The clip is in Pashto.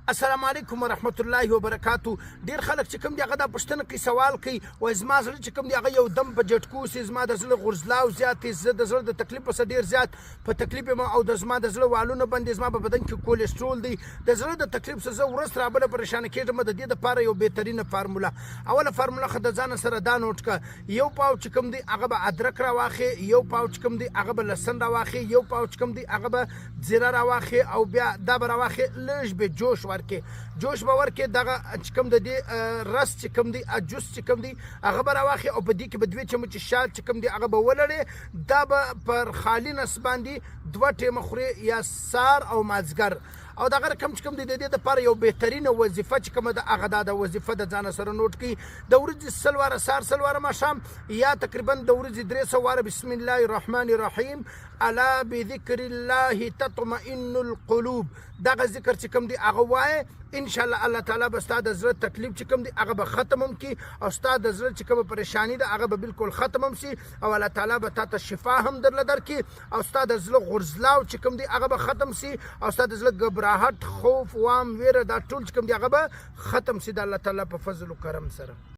السلام علیکم ورحمت الله وبرکاتو. ډیر خلک چې کوم دی هغه دا پوښتنه کوي، سوال کوي، وایي زما زړه چې کوم دی هغه یو دم په جټکو سي، زما د زړه غورځلاو زیات دی، زه د زړه د تکلیف په ډیر زیات په تکلیف یم او د زما د زړه والونه بندي، زما په بدن کې کولیسټرول دی، د زړه د تکلیف څخه زه ورځ تر بله پریشانه کېږم. د دې دپاره یو بهترینه فارموله، اوله فارموله خو د ځانه سره دا نوټ کړه، یو پاو چې کوم دی هغه به ادرک راواخې، یو پاو چې کوم دی هغه به لسن راواخې، یو پاو چې کوم دی هغه به زیره راواخې، او بیا دا به راواخې لږ به جوش ورکې، جوش به ورکې، دغه چې کوم د دې رس چې کوم دی جوس چې کوم دی هغه به راواخې، او په دې کې به 2 چمچې شات چې کوم دی هغه به ولړې. دا به پر خالي نس باندې 2 ټیمه خورې، یا سار او مازدیګر. او دغه رقم چې کوم دی د دې دپاره یو بهترینه وظیفه چې کومه ده هغه دا د وظیفه د ځانه سره نوټ کړي، د ورځې 100 واره سهار، 100 واره ماښام، یا تقریبا د ورځې 300 واره بسم الله الرحمن الرحیم الا بذکر الله تطمئن القلوب. دغه ذکر چې کوم دی هغه وایې، ان شاء الله الله تعالی به ستا د زړه تکلیف چې کوم دی هغه به ختم هم کړي، او ستا د زړه چې کومه پریشاني ده هغه به بالکل ختم هم شي، او الله تعالی به تا ته شفا هم درله درکړي، او ستا د زړه غورځلاو چې کوم دی هغه به ختم شي، او ستا د زړه ګبراهټ، خوف، وام، ویره، دا ټول چې کوم دی هغه به ختم شي د الله تعالی په فضل و کرم سره.